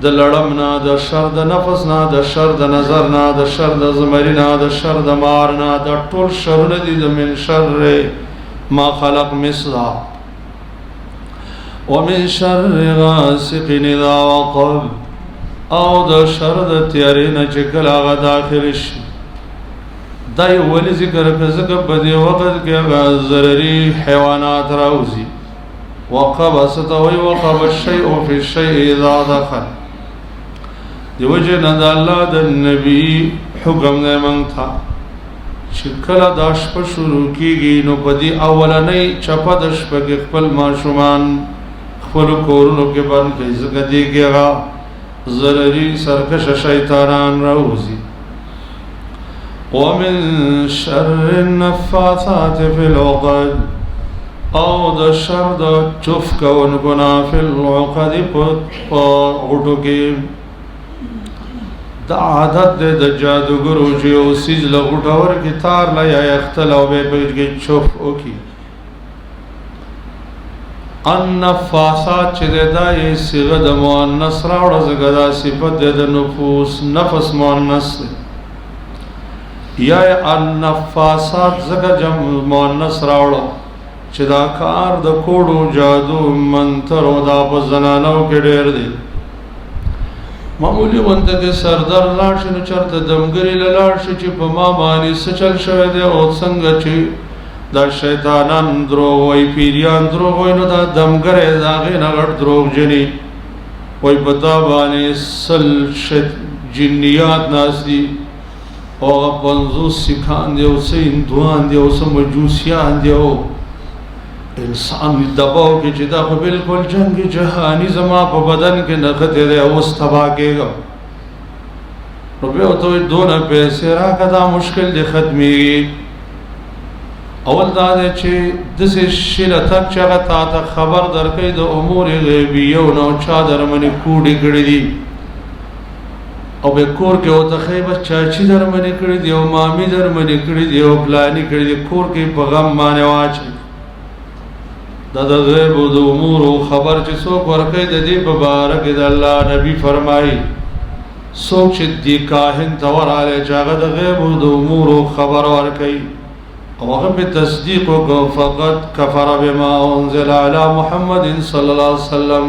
دا لڑمنا، دا شر دا نفسنا، دا شر دا نظرنا، دا شر دا زمرینا، دا شر دا مارنا، دا طول شر ندی دا من شر ما خلق مصدا. ومن شر غاسق اذا وقب، او دا شر دا تیارین چکل آغا داخلش. دای ولی ذکر کزک بدی وقت کے ضرری حیوانات راوزی. وقب ستوی وقب الشیء فی الشیء اذا دخل. دی وجه ند اللہ دا نبی حکم دے منگ تھا چکل داشپ شروع کی گی نو پدی اولنی چپا دشپ کے خپل ماشومان خپل کورنو کے بند کئی زکدی گیا ضرری سرکش شیطانان راوزی. ومن شر النفاثات في العقد، او دا شر دا چف کون گنا فی العقد پا غٹو کی. دا عادت دے دا جادوگرو جیو سیز لغٹور کی تار لیا اختلاو بے بیٹ کی چف او کی. النفاثات چی دے دا یہ صیغہ دا مؤنث راوڑا زگدا صفت دے دا نفوس نفس مؤنث دے، یا النفاسات زکا جمع مؤنث راوڑا چی دا کار دا کوڑو جادو منتر و دا پا زنانو کے دیر دی. معمولی غونډه کې سردار لاړ شي نو چرته دمګري لاړ شي چې په ما باندې څه چل شوی دی او څنګه چې دا شیطانان دروغ وایي پیریان دروغ وایي نو دا دمګری د هغې نه غټ دروغجني وایي په تا باندې سل جنیات ناست دي او هغه 50 سیکان دی او څه هندوان دی او څه مجوسیان دی او انسان دباو کې چې دا خو بالکل جنگ جهانی زما په بدن کې نغتې دی اوس تباه کېږم نو بیا ورته وایي دونه پیسې راکړه دا مشکل دی ختمېږي اول دا دی چې داسې شي له تک چې هغه تا ته خبر درکوي د امور غیبیو نه او چا در باندې کوډې کړي دي او بیا کور کې ورته ښایي بس چاچي در باندې کړي دي او مامي در باندې کړي دي او پلاني کړي دي کور کې په غم باندې واچوي دا د غیب او د امورو خبر چې څوک ورکوي د دې په باره کې د الله نبي فرمایي څوک چې دې کاهن ته ورغلی چې هغه د غیب او د امورو خبر ورکوي او هغه په تصدیق وکړو فقط کفر بما انزل علی محمد صلی الله علیه وسلم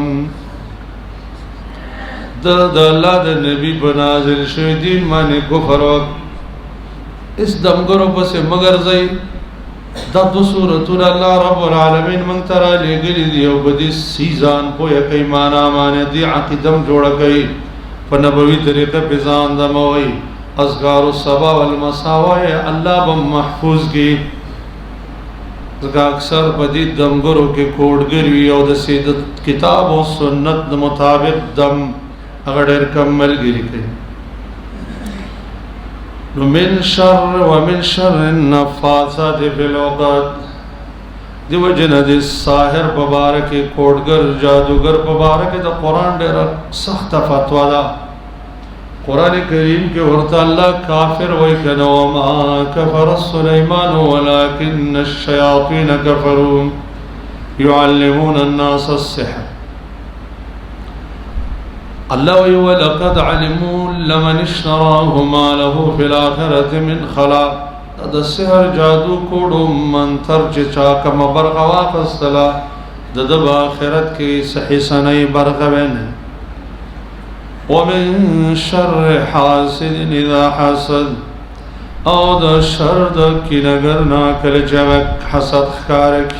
د الله د نبی په نازل شوي دین باندې کفر وکړ اس دمګرو پسې مگر ځئ دا دو سورتونه الله رب العالمین موږ ته رالیږلي دي او په دې ځان پوهه کوي معنا باندې دې عقیده جوړه کوي په نبوي طریقه په ځان دموي اذکار الصباح والمساء وایي الله به محفوظ کی ځکه اکثر په دې دمګرو کې کوډګر وي او د سید کتاب او سنت د مطابق دم هغه ډېر کم ملګري کوي نو من شر ومن شر النفاثات فی العقد دیو جن د ساحر مبارک کوډګر جادوګر مبارک د قران ډېر سخت فتوا ده قران کریم کې ورته الله کافر وای کنه وما کفر سليمان ولكن الشياطين كفروا يعلمون الناس السحر الله وی ولقد علموا لمن اشتراه ما له في الاخره من خلاق د سحر جادو کوډو منتر چې چا کوم برغه واخستله د آخرت کې صحیح سنۍ برغه ونه ومن شر حاسد اذا حسد او د شر د کینګر نه کله چې حسد ښکارک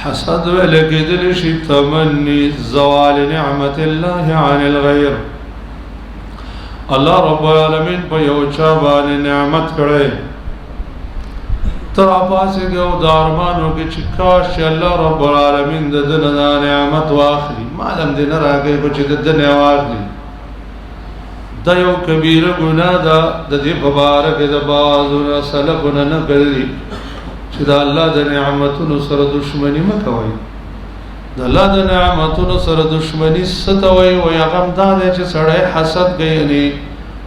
حسد ولکدل شي تمني زوال نعمت الله عن الغير الله رب العالمین په یو چا باندې نعمت کړي تر پاسه ګو دارمانو کې چې کاش الله رب العالمین د دنیا نعمت واخلي معلوم دې نه راګي چې د دنیا واخلي دا یو کبیره ګناه ده د دې مبارک د بازو سلفنا نه کړی چې دا الله د نعمتونو سره دشمنی مکوئ د الله د نعمتونو سره دشمنی ستوي او هغه دا چې سړی حسد کوي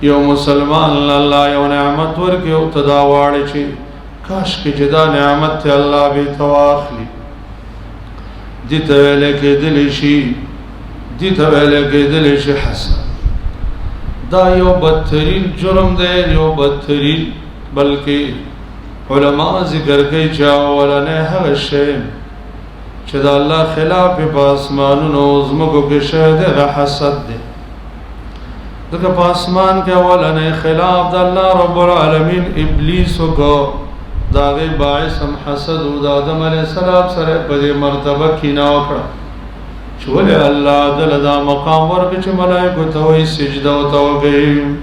یو مسلمان الله یو نعمت ورکړي او تداواړي چې کاش کې جدا نعمت ته الله به تواخلي دي ته لکه دل شي حسد دا یو بدترین جرم دی یو بدترین بلکې علماء ذکر کوي چې اولنې هغه شی چې د الله خلاف په اسمانونو او زمکو کې شی دی هغه حسد دی ځکه په اسمان کې اولنې خلاف د الله رب العالمین ابلیس کو داغه باعث هم حسد او د آدم علیه السلام سره په دې مرتبه کې نه وکړه چې ولې الله دل دا مقام ورکړي چې ملائکه ته وایي سجده او توګي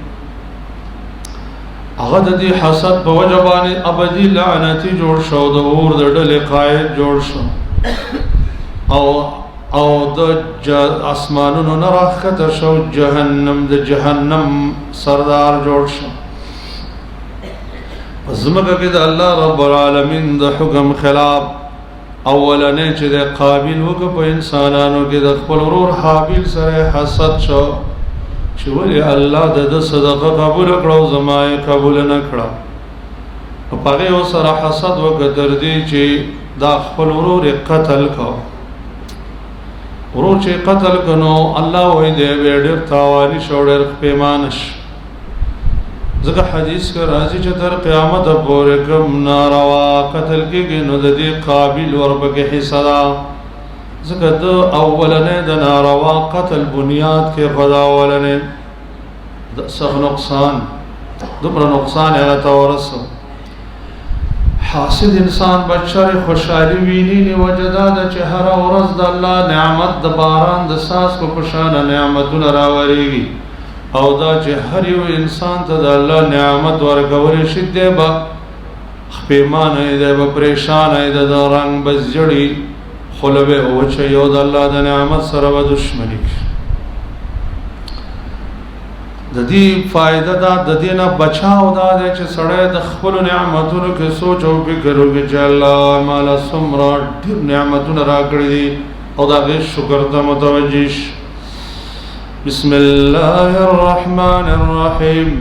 هغه د دې حسد په وجه باندې ابدي لعنتي جوړ شو د اور د ډلې قائد جوړ شو او د اسمانونو نه راښکته شو جهنم د جهنم سردار جوړ شو زمکه کې د الله رب العالمین د حکم خلاف اولنې چې د قابل وکړ په انسانانو کې د خپل ورور حابیل سره حسد شو چې ولې الله د صدقه قبول کړو زمای قبول نه کړو په هغه سره حسد وکړ تر دې چې دا خپل ورور قتل کو ورور چې قتل کنو الله وې دې ډېر تاواني شو ډېر پیمانش ځکه حدیث کې راځي چې تر قیامت پورې کوم ناروا قتل کېږي نو د دې قابل ورپکې حصہ ځکه د اولنې د ناروا قتل بنیاد کې خدا اولنې د سخت نقصان دومره نقصان هغه ته ورسو حاسد انسان بچر خوشحالي ویني نه وجدا د چې هر ورځ د الله نعمت د باران د ساس په پشان نعمتونه راوريږي او دا چې هر یو انسان ته د الله نعمت ورکول شي دی به خپېمانه دی به پریشانه دی د رنگ بزجړي خلبه او چې یو د الله د نعمت سره و دشمنی د دې فائدہ دا د دې نه بچاو دا چې سړی د خپل نعمتونو کې سوچ او فکر وکړي چې الله مال سمرا ډېر نعمتونه راکړي دي او دا غي شکر ته متوجه شي بسم الله الرحمن الرحيم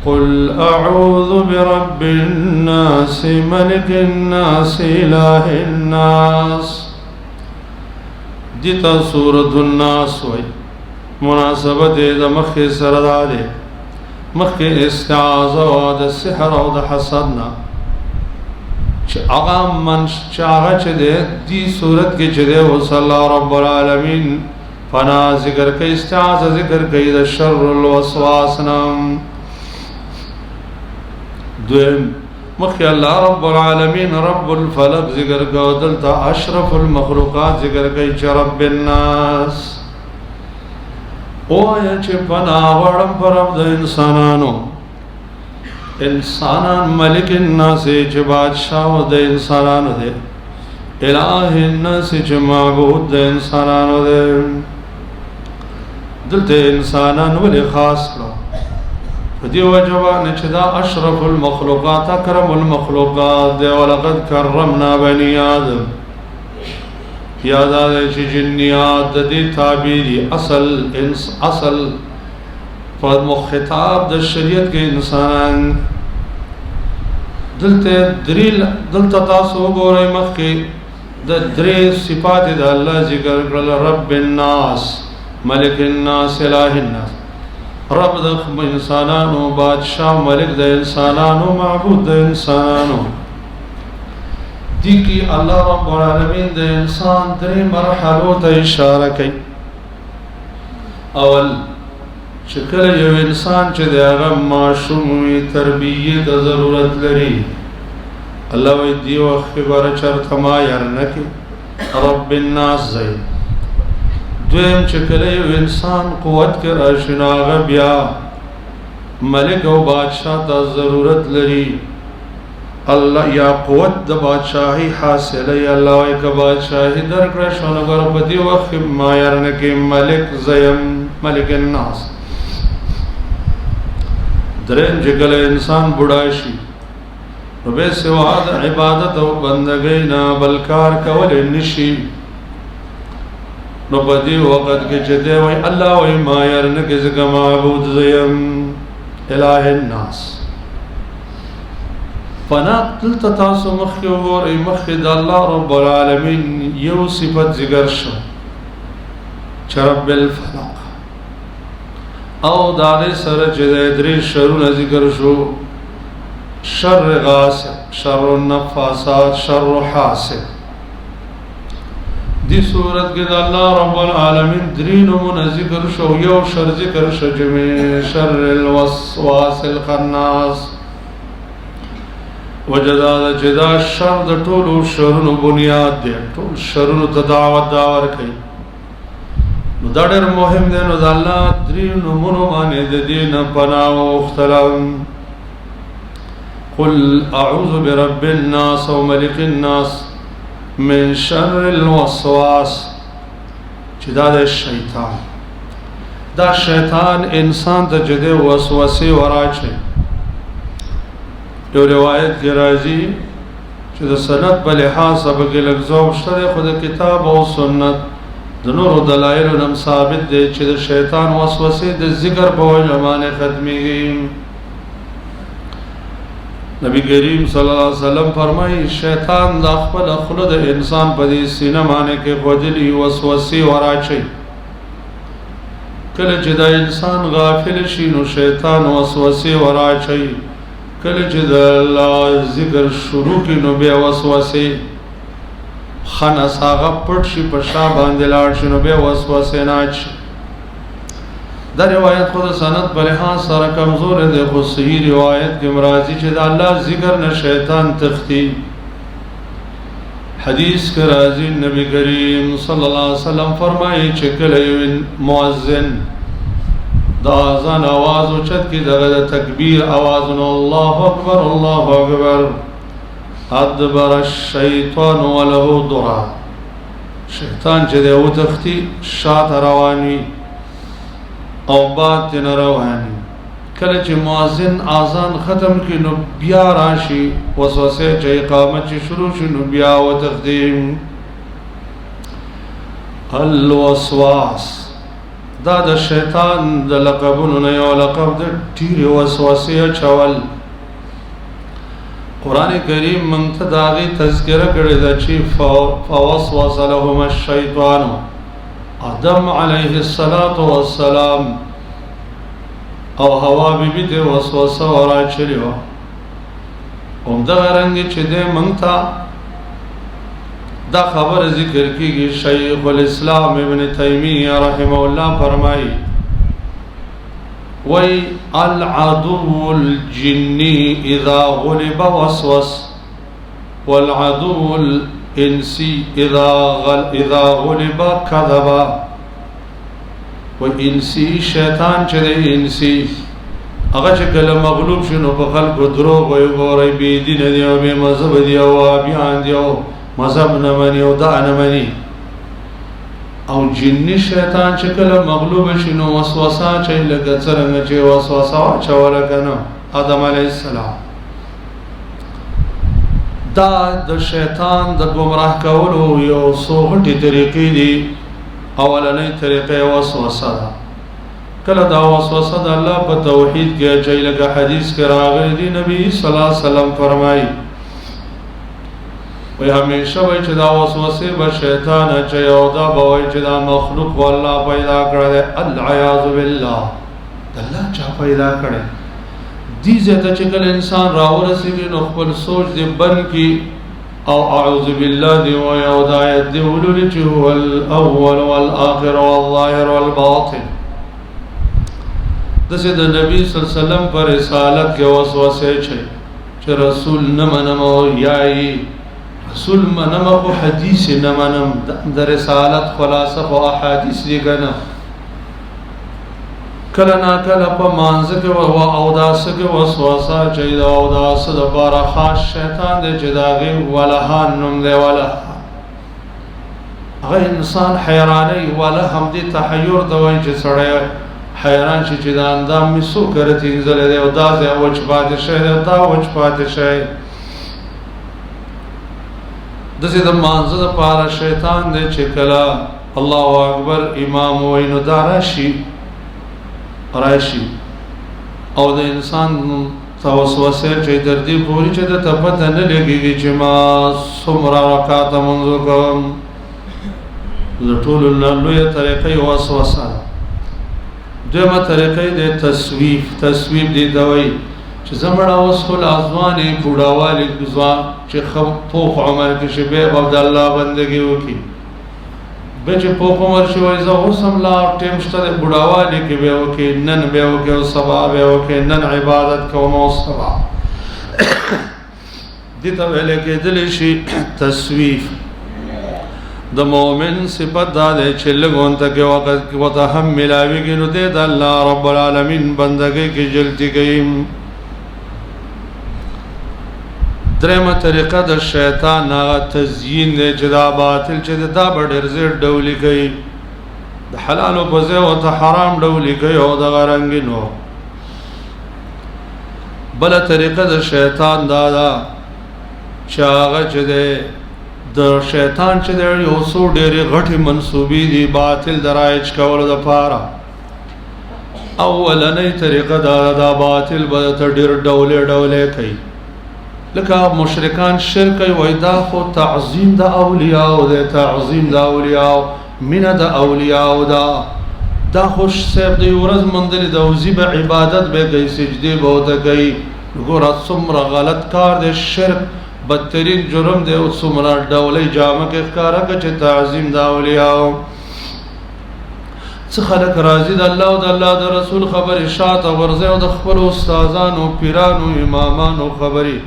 قل أعوذ برب الناس ملك الناس إله الناس دیتا سورة الناس وی مناسبت د مخی سره ده مخی استعاذہ او د سحر او د حسدنا چې هغه من چې هغه چې دی صورت کې چې دی او صلی الله رب العالمین فنا ذکر کوي استعاذہ ذکر کوي د شر الوسواس نام دویم مخی الله رب العالمین رب الفلق ذکر کوي دلته اشرف المخلوقات ذکر کوي چې رب الناس او یا چې پناه غواړم پر رب د انسانانو انسانان ملک الناس چې بادشاہ د انسانانو دی الہ الناس چې معبود د انسانانو دی دلته انسانان ولې خاص کړو په دې وجه باندې چې دا اشرف المخلوقات اکرم المخلوقات دی ولقد کرمنا بني آدم یاد آئے چې جنیات دې تعبیری اصل پر مخاطب د شریعت کې انسان دلته تاسو وګورئ مخکې د درې صفات د الله ذکر کړل رب الناس ملک الناس الہ الناس رب د انسانانو بادشاہ ملک د انسانانو معبود د انسانانو دی کی اللہ رب العالمین دے انسان درې مرحلو ته اشاره کوي اول شکل یو انسان چې د هغه معصوم تربیه د ضرورت لري الله وی دی وخت بار چرته ما یار نکي رب الناس زي دویم شکل یو انسان قوت کې راشناغه بیا ملک او بادشاہ ته ضرورت لري اللہ یا قوت د بادشاہی حاصل یا اللہ ایک بادشاہی درکړه شونه غره په دی وخت ما يرنه کې ملک زیم ملک الناس درن جګل انسان بډای شي نو به سوا د عبادت او بندګۍ نه بلکار کول نشي نو په دی وخت کې چې دی وای الله وای ما يرنه کې زګ معبود زیم الہ الناس فنا دلته تاسو مخکې وګورئ مخکې د الله رب العالمین یو صفت ذکر شو چې رب الفلق او دا غي سره چې د درې شرونه ذکر شو شر غاسق شر النفاثات شر حاسد دی صورت کې د الله رب العالمین درې نومونه ذکر شو یو شر ذکر شو چې شر الوسواس الخناس وجدا جدا شر د ټولو شرونو بنیاد دی ټول شرونو ته دعوت داور کوي نو دا ډېر مهم دی نو د الله درې نومونو باندې د دین پناه واخلم قل اعوذ برب الناس وملك الناس من شر الوسواس چې دا د شیطان دا شیطان انسان ته جده وسوسه وراچي یو روایت کې راځي چې د سند په لحاظ سبق کې لږ شته خو د کتاب او سنت د نور دلایل نم ثابت دي چې د شیطان وسوسه د ذکر په وجه باندې ختميږي نبی کریم صلی الله علیه وسلم فرمایي شیطان د خپل خلد انسان په دې سینه باندې کې خوجلی وسوسه وراچي کله چې دا انسان غافل شي نو شیطان وسوسه وراچي کله چې د الله ذکر شروع کی نو بیا وسوسه خنس هغه پټ شي په شا باندې لاړ شي نو بیا وسوسه نه شي. دا روایت خود سند په لحاظ سره کمزور دی خو صحیح روایت کې مرادي چې د الله ذکر نه شیطان تختی. حدیث کې راځي نبی کریم صلی الله علیه وسلم فرمایي چې کله یو مؤذن دا اذان आवाज اوچت کی دغه تکبیر आवाज نو الله اکبر الله اکبر ادبر الشیطان وله درا شیطان چې دی او تختی شاته رواني او باطن رواني. کله چې مؤذن اذان ختم کی نو بیا راشي وسوسه چې اقامت شروع شي نو بیا و تقدیم. الوسواس دا د شیطان د لقبونو نه یو لقب د ډېرې وسوسې اچول. قرآن کریم موږ ته د هغې تذکره کړې ده چې فوسوس لهما الشیطان آدم علیه السلام او حوا بیبي ته وسوسه وراچلې وه. همدغه رنګې چې دی موږ ته دا خبر ذکر کیږي. شیخ الاسلام ابن تیمیہ رحمه الله فرمایي وی العدو الجنی اذا غلب وسوس والعدو الانسی اذا غلب کذب. و انسی شیطان چې دی انسی هغه چې کله مغلوب شي نو په خلکو دروغ وایي ګورئ بې دینه دي او بې مذهبه دي او وهابیان دي او مذهب نه مني او دا نه مني. او جنی شیطان چې کله مغلوب شي نو وسوسه اچوي لکه څرنګه چې وسوسه واچوله که نه آدم علیه السلام. دا د شیطان د ګمراه کولو یو څو غټې طریقې دي. اولنۍ طریقه وسوسه ده. کله دا وسوسه د الله په توحید کې اچوي لکه حدیث کې راغلی دی نبی صلی الله علیه وسلم فرمایي وی همیشه وی چې دا وسوسه به شیطان اچوي او دا به وی چې دا مخلوق و الله پیدا کړی دی. العیاذ بالله د الله چا پیدا کړی. دې ځای ته چې کله انسان راورسېږي نو خپل سوچ دې بند کړي او اعوذ بالله دی وایي او دا آیت دی ولولي چې هو الاول والآخر والظاهر والباطن. دسې د نبي صلی الله علیه وسلم پر رسالت کې وسوسه اچوي چې رسول نه منم او یایي رسول منم خو حدیث نه منم. د رسالت خلاصه خو احادیث دي که نه. کله ناکله په مانځه کې او اوداسه کې وسوسه اچوي. د اوداسه دپاره خاص شیطان دی چې د هغې ولهان نوم دی. ولهان هغه انسان حیرانوي. ولهم دې تحیر ته وایي چې سړی حیران شي چې دا اندام مې څو کره تینځلی دی او دا ځای وچ پاتې شوی دی او دا وچ پاتې شوی. داسې د مانځه دپاره شیطان دی چې کله الله اکبر امام وایي نو دا راشي او د انسان ته وسوسه اچوي تر دې پورې چې د ته پته نه لګېږي چې ما څومره رکاته منځ کوم. د ټولو نه لویه طریقه یې وسوسه ده. دویمه طریقه یې د تصویف. تصویف دې ته وایي چې زه مړه اوس خو لا ځوان یې بوډاوالي ځوان چې ښه پوخ عمر کې شي بیا به د الله بندګي وکړي. بیا چې پوخ عمر شي وایي زه اوس هم لا ټیم شته د بوډاوالي کې بیا وکړي نن بیا وکړي او سبا بیا وکړي نن عبادت کوم او سبا. دې ته ویلی کېدلی شي تصویف. د مؤمن صفت دا دی چې لږ ونته کې وخت ورته هم میلاویږي نو دی د الله رب العالمین بندګۍ کې جلدي کوي. درېمه طریقه د شیطان هغه تزیین دی چې دا باطل چې دی دا به ډېر زیات ډولي کوي. د حلالو په ځای ورته حرام ډولي کوي او دغه رنګې نو. بله طریقه د شیطان دا ده چې هغه چې دی د شیطان چې دی یو څو ډېرې غټې منصوبې دي باطل د رایج کولو دپاره. اولنۍ طریقه دا باطل به ته ډېر ډولې کوي. لکه مشرکان شرک کوي وایي دا خو تعظیم د اولیاءو دی. تعظیم د اولیاءو مینه د اولیاءو دا خو صاحب د یو ورځ موندلې د وزي به عبادت به کوي سجدې به ورته کوي. ګوره څومره غلط کار دی. شرک بدترین جرم دی او څومره ډولۍ جامه کې ښکاره که چې تعظیم د اولیاءو څه خلک راضي د الله او د الله د رسول خبرې شاته ورځي او د خپلو استادانو پیرانو امامانو خبرې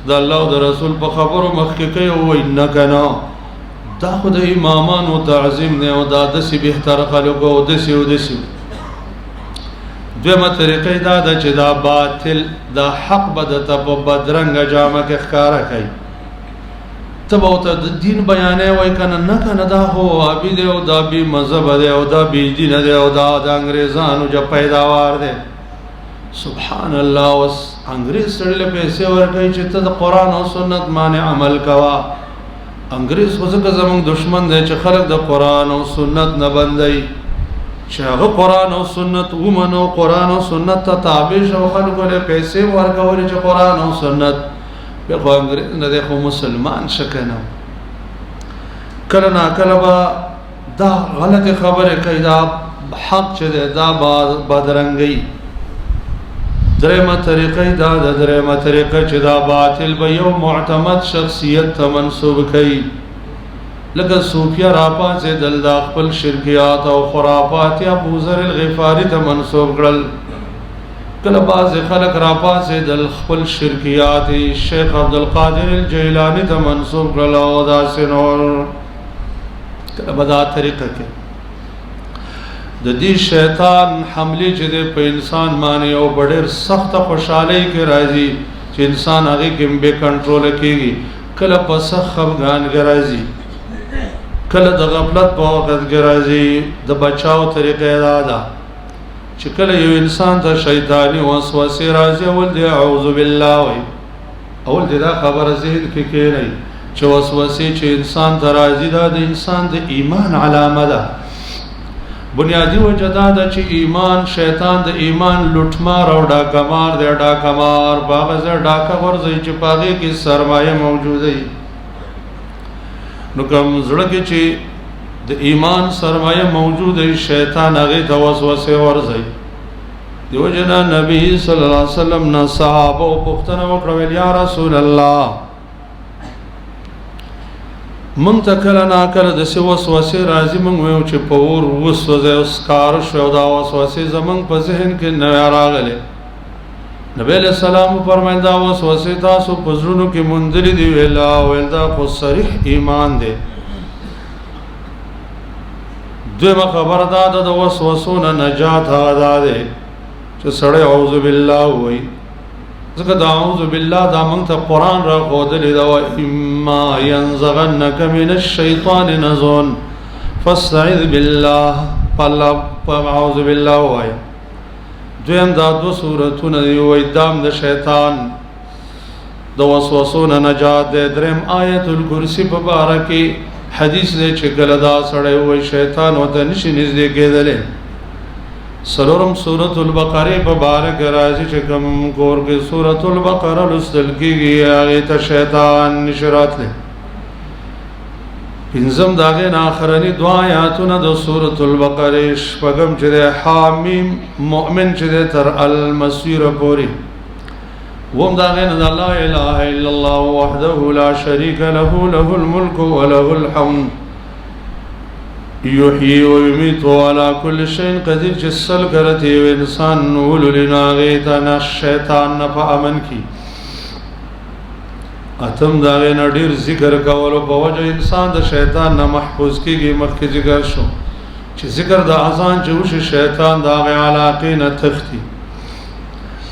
د الله او د رسول په خبرو مخکې کوي او وایي نه که نه دا خو د امامانو تعظیم دی او دا داسې بهتره خلکو او داسې او داسې دویمه طریقه دا ده چې دا باطل دا حق به درته په بدرنګه جامه کې ښکاره کوي ته به ورته د دین بیانې وایي که نه که نه دا خو وهابي دی او دا بې مذهبه دی او دا بې دینه دی او دا د انګریزانو جو پیداوار دی سبحان الله اوس انګریز سړي له پیسې ورکوي چې ته د قرآن او سنت باندې عمل کوه انګریز خو ځکه زموږ دشمن دی چې خلک د قرآن او سنت نه بندوي چې هغه قرآن او سنت ومنو قرآن او سنت ته تابع شو خلکو له پیسې ورکولې چې قرآن او سنت بیا خو انګریز نه دی خو مسلمان شه که نه کله ناکله به دا غلطې خبرې کوي دا حق چې دی دا بدرنګي درېمه طریقه دا د درېمه طریقه چې دا باطل به یو معتمد شخصیت ته منسوب کوي لکه صوفیه راپاڅېدل دا خپل شرکیات او خرافات یا ابوذر الغفاري ته منسوب کړل کله بعضې خلک راپاڅېدل خپل شرکیات شیخ عبدالقادر الجیلاني ته منسوب کړل او داسې نور کله به دا طریقه کې د دې شیطان حملې چې دی په انسان باندې او په ډېر سخته خوشحالۍ کې راځي چې انسان هغې کې بې کنټروله کېږي کله په سخت خفګان کې راځي کله د غفلت په وخت کې راځي د بچاو طریقه دا ده چې کله یو انسان ته شیطاني وسوسې راځي اول دی اعوذ بالله وایي اول دی دا خبره ذهن کې کېنئ چې وسوسې چې انسان ته راځي دا د انسان د ایمان علامه ده بنیادی وجه دا ده چې ایمان شیطان د ایمان لوټمار او ډاکمار دی ډاکمار په هغه ځای ډاکه غورځوي چې په هغې کې سرمایه موجوده وي نو کوم زړه کې چې د ایمان سرمایه موجود وي شیطان هغې ته وسوسې ورځوي دیو جنا نبی صلی الله علیه وسلم نه صحابه پوښتنه وکړه ویل یا رسول الله مونږ ته کله ناکله داسې وسوسې راځي مونږ وایو چې په اور وسوځئ او ښکاره شو او دا وسوسې زمونږ په ذهن کې نوی راغلی نبی علیہ السلام فرمایل دا وسوسې تاسو په زړونو کې موندلې دي ویل دا خو صریح ایمان دی دویمه خبره دا ده د وسوسو نه نجات هغه دا دی چې سړی اعوذ بالله وایي ځکه دا اعوذ بالله دا موږ ته قرآن را ښودلی دا اما ینزغنک من الشیطان نزغ فاستعذ بالله اعوذ بالله وایه دویم دا دو صورتونه دی وایي دام د شیطان د وسوسو نه نجات دی دریم آیت الکرسی په باره کې حدیث دی چې کله دا سړی وایي شیطان ورته نشي نږدې کېدلی سلورم سورة البقره په باره کې راځي چې کوم کور کې سورة البقره لوستل کېږي هغې ته شیطان نشي راتلی پنځم د هغې نه آخرني دوه آیاتونه د سورة البقرې شپږم چې دی حامیم مؤمن چې دی تر المسیر پورې اووم د هغې نه د لا اله الا الله وحده لا شریک له له الملک وله الحمد یحیی و یمیت علی کل شیء قدیر چې سل کرتی و انسان ولولي نو هغې ته نه شیطان نه په امن کی اتم د هغې نه ډېر ذکر کولو په وجه انسان د شیطان نه محفوظ کېږي مخکې ذکر شو چې ذکر د اذان چې وشي شیطان د هغې علاقې نه تښتي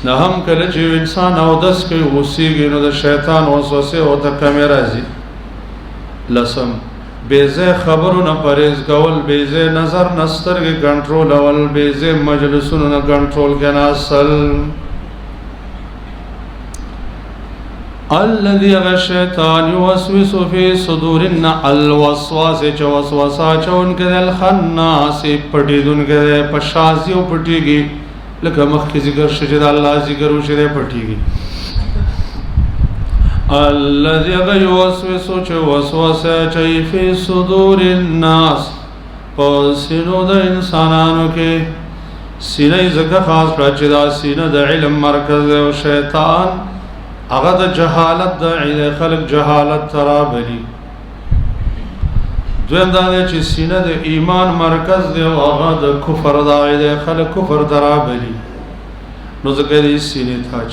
نه هم کله چې انسان اودس کوي غوسېږي نو د شیطان وسوسې ورته کمې راځي لسم بیزه خبرونه پرهیز کول بیزه نظر نه سترګې کنټرولول بیزه مجلسونو نه کنټرول کېناستل الذي الشیطان یوسوس فی صدور الوسواس چې وسوسه اچونکی دی الخناس پټېدونکی دی په شازیو پټېږي لکه مخکې ذکر شو چې د الله ذکر وشي دی پټېږي الذي يوسوس چې وسوسه اچوي فی صدور الناس په سینو د انسانانو کې سینه یې ځکه خاص کړه چې دا سینه د علم مرکز دی او شیطان هغه د جهالت داعی دی، خلق جهالت ترابلی. دویم دا دی چې سینه د ایمان مرکز دی او هغه د کفر داعی دی، خلق کفر ترابلی. نو ځکه دې سینې تاج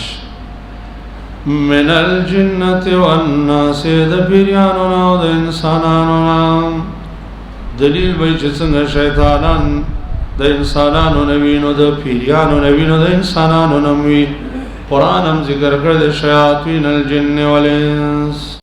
من الجنة والناس، د پیریانو نه او د انسانانو نه. دلیل وایي چې څنګه شیطانان د انسانانو نه وي نو د پیریانو نه وي نو د انسانانو نه وي. قرآن هم ذکر کړی د شیاطین الجن والانس.